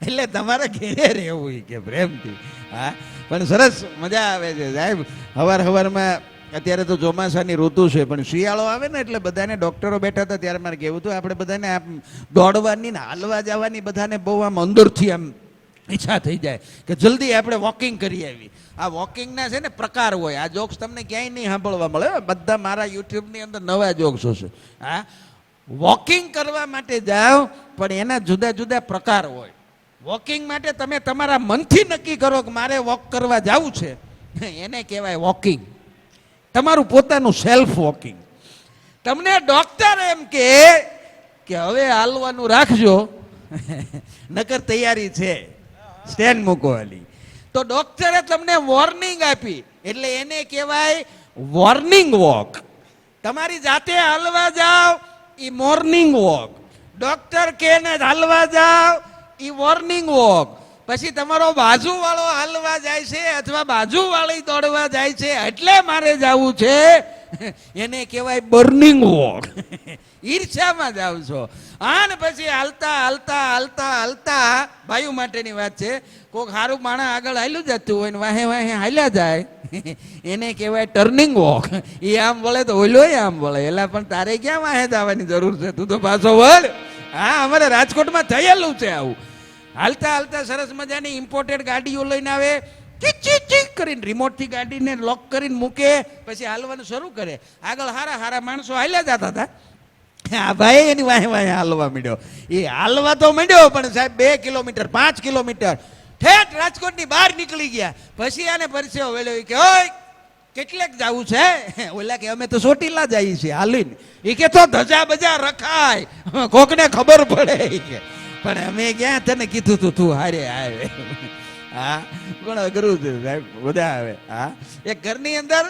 એટલે તમારે ઘેરે રહેવું કે પ્રેમથી. હા, પણ સરસ મજા આવે છે સાહેબ. હવારમાં અત્યારે તો ચોમાસાની ઋતુ છે, પણ શિયાળો આવે ને એટલે બધાને ડૉક્ટરો બેઠા હતા ત્યારે મારે કહેવું હતું આપણે બધાને આમ દોડવાની ને હાલવા જવાની બધાને બહુ આમ અંદરથી આમ ઈચ્છા થઈ જાય કે જલ્દી આપણે વોકિંગ કરી આવી. આ વોકિંગના છે ને પ્રકાર હોય. આ જોક્સ તમને ક્યાંય નહીં સાંભળવા મળે. બધા મારા યુટ્યુબની અંદર નવા જોક્સ હશે. હા, વોકિંગ કરવા માટે જાઓ પણ એના જુદા જુદા પ્રકાર હોય. વોકિંગ માટે તમે તમારા મનથી નક્કી કરો કે મારે વોક કરવા જવું છે, એને કહેવાય વોકિંગ. તમારું પોતાનું સેલ્ફ વોકિંગ. તમને ડૉક્ટર એમ કે હવે હાલવાનું રાખજો, નકર તૈયારી છે સ્ટેન્ડ મૂકવાની, તો ડૉક્ટરે તમને વોર્નિંગ આપી એટલે એને કહેવાય વોર્નિંગ વોક. તમારી જાતે હાલવા જાઓ એ મોર્નિંગ વોક. ડૉક્ટર કે ને હાલવા જાઓ એ વોર્નિંગ વોક. પછી તમારો બાજુવાળો હાલવા જાય છે અથવા બાજુવાળી દોડવા જાય છે એટલે મારે જવું છે, એને કહેવાય બર્નિંગ વોક. ઈર્ષ્યામાં જાવ છો. અને પછી હાલતા હાલતા હાલતા હાલતા ભાઈઓ માટેની વાત છે, કોઈક સારું માણસ આગળ હાલ્યું જતું હોય ને વાહે વાહે હાલ્યા જાય એને કહેવાય ટર્નિંગ વોક. એ આમ વળે તો ઓલોય આમ વળે. એલા પણ તારે ક્યાં વાહે જવાની જરૂર છે, તું તો પાછો વળ. હા, અમારે રાજકોટમાં થયેલું છે આવું. હાલતા હાલતા સરસ મજાની ઇમ્પોર્ટેડ ગાડીઓ લઈને આવે, ચીક કરીને રિમોટથી ગાડીને લોક કરીને મૂકે, પછી હાલવાનું શરૂ કરે. આગળ હારા હારા માણસો હાલ્યા જતા હતા. હા ભાઈ, એની વાહે વાહે હાલવા માંડ્યો. એ હાલવા તો માંડ્યો પણ સાહેબ 2 કિલોમીટર 5 કિલોમીટર ઠેઠ રાજકોટની બહાર નીકળી ગયા. પછી આને પરસેવો વેળ્યો કે ઓય કેટલેક જવું છે? ઓલા કે અમે તો ચોટીલા જઈએ છીએ હાલીને. એ કે તો ધજા બજા રખાય, કોકને ખબર પડે કે. પણ અમે ક્યાં તને કીધું તું હારે આવે. હા, પણ અઘરું છે સાહેબ, બધા આવે. હા, એક ઘરની અંદર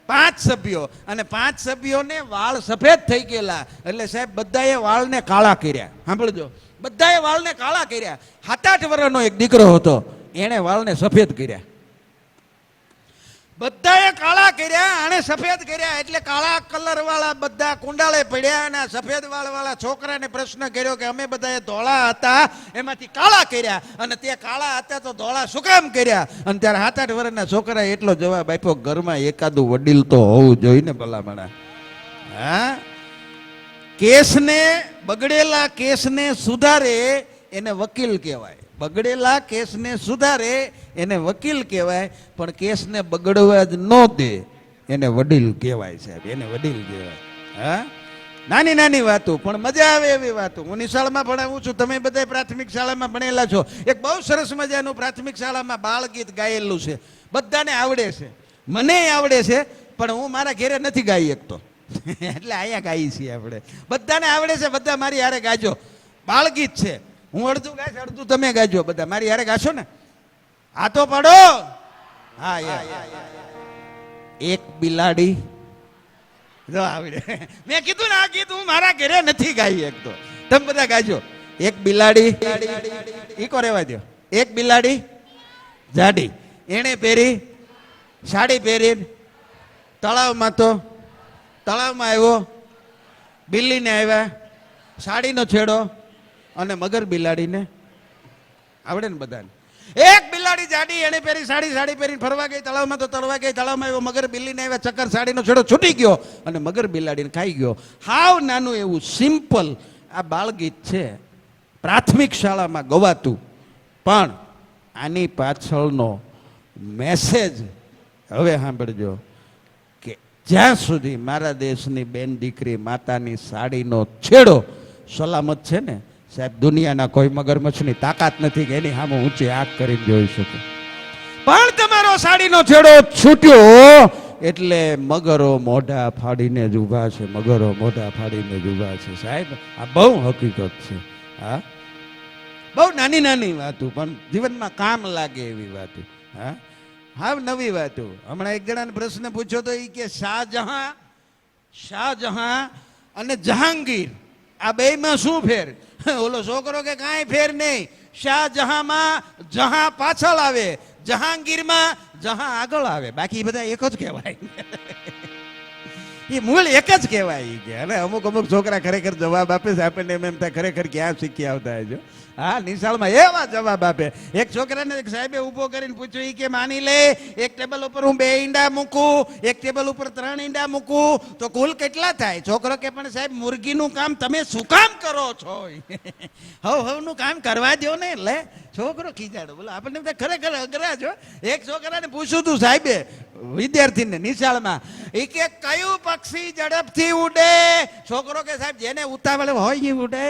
5 સભ્યો અને 5 સભ્યોને વાળ સફેદ થઈ ગયેલા એટલે સાહેબ બધાએ વાળને કાળા કર્યા. સાંભળજો, બધાએ વાળને કાળા કર્યા. 7-8 વર્ષનો એક દીકરો હતો, એણે વાળને સફેદ કર્યા. બધાએ કાળા કર્યા, આને સફેદ કર્યા. એટલે કાળા કલર વાળા બધા કુંડાળે પડ્યા અને સફેદ વાળ વાળા છોકરાને પ્રશ્ન કર્યો કે અમે બધાએ ધોળા હતા એમાંથી કાળા કર્યા અને તે કાળા હતા તો ધોળા શું કામ કર્યા? અને ત્યારે 7-8 વર્ષના છોકરાએ એટલો જવાબ આપ્યો, ઘરમાં એકાદું વડીલ તો હોવું જોઈએ ને ભલામણા. હા, કેસને બગડેલા કેસને સુધારે એને વકીલ કહેવાય. બગડેલા કેસને સુધારે એને વકીલ કહેવાય, પણ કેસને બગડવા જ ન દે એને વડીલ કહેવાય સાહેબ, એને વડીલ કહેવાય. હા, નાની નાની વાતો પણ મજા આવે એવી વાતો. હું નિશાળમાં ભણાવું છું, તમે બધા પ્રાથમિક શાળામાં ભણેલા છો. એક બહુ સરસ મજાનું પ્રાથમિક શાળામાં બાળ ગીત ગાયેલું છે, બધાને આવડે છે, મને આવડે છે, પણ હું મારા ઘેરે નથી ગાઈ શકતો એટલે અહીંયા ગાઈ છીએ આપણે. બધાને આવડે છે, બધા મારી હારે ગાજો. બાળ ગીત છે, હું અડધું ગાઈશ, અડધું તમે ગાજો. બધા મારી હારે ગાશો ને? આ તો પાડો. હા, એક બિલાડી. જો આવડે. મેં કીધું ને આ ગીત હું મારા ઘરે નથી ગાઈ એક. તો તમે બધા ગાજો. એક બિલાડી, ઈકો રેવા દો. એક બિલાડી જાડી, એણે પહેરી સાડી પહેરીને તળાવમાં આવ્યો. બિલ્લીને આવ્યા, સાડીનો છેડો અને મગર બિલાડીને આવડે ને બધાને. એક બિલાડી જાડી, એને પહેરી સાડી પહેરીને ફરવા ગઈ તળાવમાં, તો તળવા ગઈ, તળાવમાં આવ્યો મગર, બિલ્લીને આવ્યા ચક્કર, સાડીનો છેડો છૂટી ગયો અને મગર બિલાડીને ખાઈ ગયો. હાવ નાનું એવું સિમ્પલ આ બાળગીત છે, પ્રાથમિક શાળામાં ગવાતું. પણ આની પાછળનો મેસેજ હવે સાંભળજો કે જ્યાં સુધી મારા દેશની બેન દીકરી માતાની સાડીનો છેડો સલામત છે ને સાહેબ, દુનિયાના કોઈ મગરમચ્છની તાકાત નથી કે એની સામે ઊંચી આંખ કરીને જોઈ શકે. પણ તમારો સાડીનો છેડો છૂટ્યો એટલે મગરો મોઢા ફાડીને જ ઊભા છે, મગરો મોઢા ફાડીને જ ઊભા છે સાહેબ. આ બહુ હકીકત છે. હા, બહુ નાની નાની વાતો પણ જીવનમાં કામ લાગે એવી વાતો. હા, હા, નવી વાતો. હમણાં એક જણાને પ્રશ્ન પૂછ્યો તો એ કે શાહજહાં અને જહાંગીર આ બેમાં શું ફેર? ઓલો છોકરો કે કાંઈ ફેર નહીં. શાહજહાંમાં જહાં પાછળ આવે, જહાંગીરમાં જહાં આગળ આવે, બાકી બધા એક જ કહેવાય. એ મૂળ એક જ કહેવાય કે. અને અમુક છોકરા ખરેખર જવાબ આપે છે, આપણને એમ થાય ખરેખર ક્યાં શીખી આવતા હજો. હા, નિશાળમાં એવા જવાબ આપે. એક છોકરાને એક સાહેબે ઊભો કરીને પૂછ્યું, ઈ કે માની લે એક ટેબલ ઉપર હું 2 ઈંડા મૂકું, એક ટેબલ ઉપર 3 ઈંડા મૂકું તો કુલ કેટલા થાય? છોકરો કે પણ સાહેબ મુરગીનું કામ તમે શું કામ કરો છો? હવનું કામ કરવા દો ને. લે છોકરો ખીજાડો. બોલો આપણને બધા ખરેખર અઘરા છો. એક છોકરાને પૂછ્યું તું સાહેબે, વિદ્યાર્થીને નિશાળમાં, એ કે કયું પક્ષી ઝડપથી ઉડે? છોકરો કે સાહેબ જેને ઉતાવળ હોય એ ઉડે.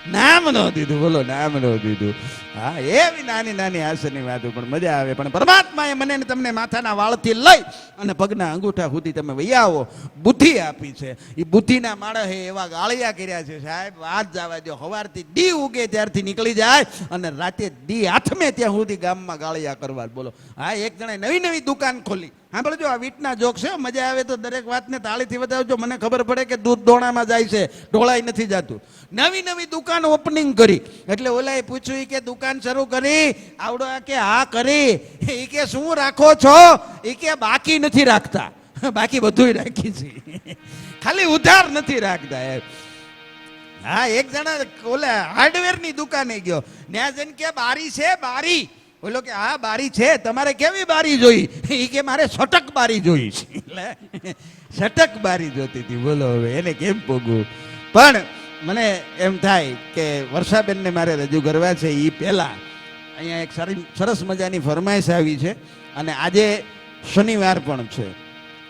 નામ ન દીધું. બોલો નામ ન દીધું. હા, એવી નાની નાની હાસ્યની વાતો પણ મજા આવે. પણ પરમાત્માએ મને ને તમને માથાના વાળથી લઈ અને પગના અંગૂઠા સુધી તમે વૈયા આવો બુદ્ધિ આપી છે. એ બુદ્ધિના માણસે એવા ગાળિયા કર્યા છે સાહેબ, વાત જવા દો. સવારથી ડી ઉગે ત્યારથી નીકળી જાય અને રાતે ડી આથમે ત્યાં સુધી ગામમાં ગાળિયા કરવા. બોલો. હા, એક જણે નવી નવી દુકાન ખોલી. સાંભળજો, આ વીટના જોક છે. મજા આવે તો દરેક વાતને તાળીથી વધાવજો. મને ખબર પડે કે દૂધ દોણામાં જાય છે, ઢોળાઈ નથી જતું. નવી નવી દુકાન ઓપનિંગ કરી. એટલે ઓલાએ પૂછ્યું, કે દુકાન શરૂ કરી? આવડો કે હા કરી. એ કે શું રાખો છો? એ કે બાકી નથી રાખતા. બાકી બધું રાખી છે, ખાલી ઉધાર નથી રાખતા. હા, એક જણા ઓલા હાર્ડવેરની દુકાને ગયો. ત્યાં જઈને કે બારી છે? બારી. બોલો કે હા બારી છે. તમારે કેવી બારી જોઈ? એ કે મારે સટક બારી જોઈ છે. એટલે સટક બારી જોતી હતી. બોલો હવે એને કેમ પોગવું? પણ મને એમ થાય કે વર્ષાબેનને મારે રજૂ કરવા છે એ પહેલાં અહીંયા એક સારી સરસ મજાની ફરમાઈશ આવી છે. અને આજે શનિવાર પણ છે,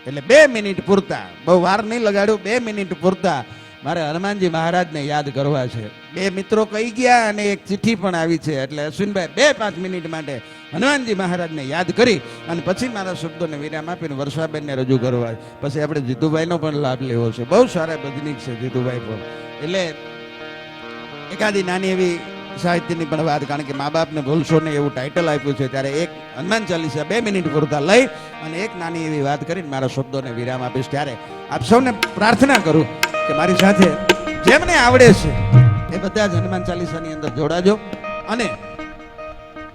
એટલે 2 મિનિટ પૂરતા, બહુ વાર નહીં લગાડ્યું, 2 મિનિટ પૂરતા મારે હનુમાનજી મહારાજને યાદ કરવા છે. 2 મિત્રો કહી ગયા અને એક ચિઠ્ઠી પણ આવી છે. એટલે અશ્વિનભાઈ 2-5 મિનિટ માટે હનુમાનજી મહારાજને યાદ કરી અને પછી મારા શબ્દોને વિરામ આપીને વર્ષાબેનને રજૂ કરવા. પછી આપણે જીતુભાઈનો પણ લાભ લેવો છે. બહુ સારા ભજનીક છે જીતુભાઈ પણ. એટલે એકાદી નાની એવી સાહિત્યની પણ વાત, કારણ કે મા બાપને ભૂલશો નહીં એવું ટાઇટલ આપ્યું છે, ત્યારે એક હનુમાન ચાલીસા 2 મિનિટ પૂરતા લઈ અને એક નાની એવી વાત કરીને મારા શબ્દોને વિરામ આપીશ. ત્યારે આપ સૌને પ્રાર્થના કરું કે મારી સાથે જેમને આવડે છે એ બધા જ હનુમાન ચાલીસાની અંદર જોડાજો. અને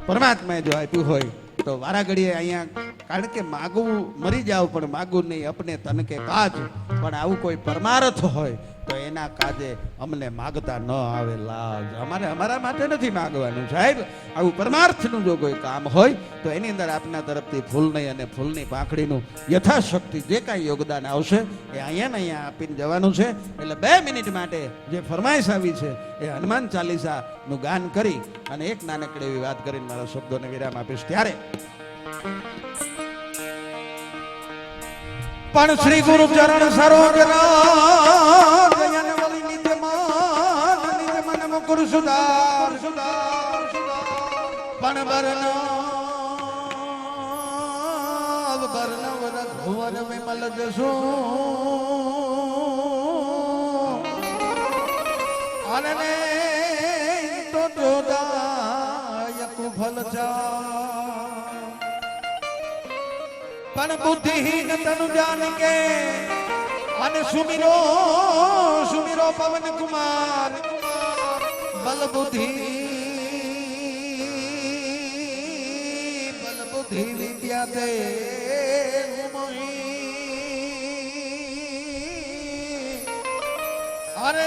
પરમાત્માએ જો આપ્યું હોય તો વારા ઘડીએ અહીંયા, કારણ કે માગવું મરી જાવ પણ માગવું નહીં અપને તન કે કાજ. પણ આવું કોઈ પરમાર્થ હોય તો એના કાજે અમને માગતા ન આવે લાજ. અમારે અમારા માટે નથી માગવાનું સાહેબ. આવું પરમાર્થનું જો કોઈ કામ હોય તો એની અંદર આપના તરફથી ફૂલની અને ફૂલની પાંખડીનું યથાશક્તિ જે કાંઈ યોગદાન આવશે એ અહીંયા ને અહીંયા આપીને જવાનું છે. એટલે 2 મિનિટ માટે જે ફરમાઈશ આવી છે એ હનુમાન ચાલીસાનું ગાન કરી અને એક નાનકડી એવી વાત કરીને મારા શબ્દોને વિરામ આપીશ. ત્યારે પણ શ્રી ગુરુ ચરણ સરોજ મુકુર સુધાર પણ બર્ણવ રઘુવર વિમલ જસુ અને તો જોદાયક ફલ પણ બુદ્ધિહીન તનુ જાન કે અને સુમિરો સુમિરો પવન કુમાર બલ બુદ્ધિ વિદ્યા દે અરે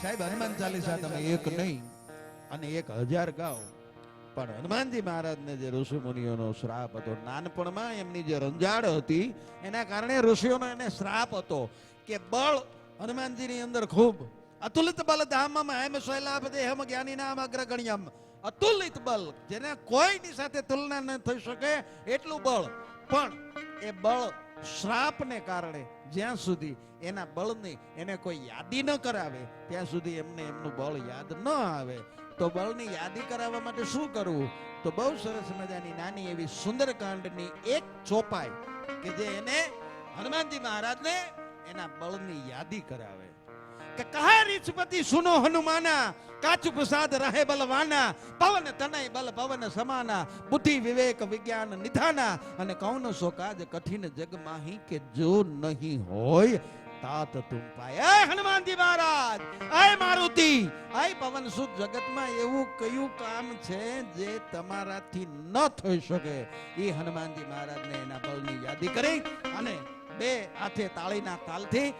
સાહેબ હનુમાન ચાલીસા તમે એક નહીં અને 1000 ગાઓ, પણ હનુમાનજી મહારાજને જે ઋષિ મુનિઓનો શ્રાપ હતો, નાનપણમાં એમની જે રંજાડ હતી એના કારણે ઋષિઓનો એને શ્રાપ હતો કે બળ હનુમાનજીની અંદર ખૂબ અતુલિત બલ ધામમાં હેમ શૈલાભ દેહમ જ્ઞાની નામ અગ્રગણ્યમ. અતુલિત બલ જેને કોઈની સાથે તુલના ન થઈ શકે એટલું બળ. પણ એ બળ શ્રાપને કારણે જ્યાં સુધી એના બળની એને કોઈ યાદી ન કરાવે ત્યાં સુધી એમને એમનું બળ યાદ ન આવે. તો બળની યાદી કરાવવા માટે શું કરવું? તો બહુ સરસ મજાની નાની એવી સુંદરકાંડની એક ચોપાઈ કે જે એને હનુમાનજી મહારાજને એના બળની યાદી કરાવે કે કહે રીછપતિ સુનો હનુમાના કાચુ પ્રસાદ રહે બલવાના પવન તનય બલ પવન સમાના બુદ્ધિ વિવેક વિજ્ઞાન નિધાના અને કૌન સો કાજ કઠિન જગ માહી કે જો નહીં હોય तात तुम पाए. हनुमानजी महाराज, आय मारुति, आय पवन सुत जगतમાં એવું કયું કામ છે જે તમારાથી ન થઈ શકે? એ હનુમાનજી મહારાજને એના બળની યાદી કરી અને બે હાથે તાળીના તાલથી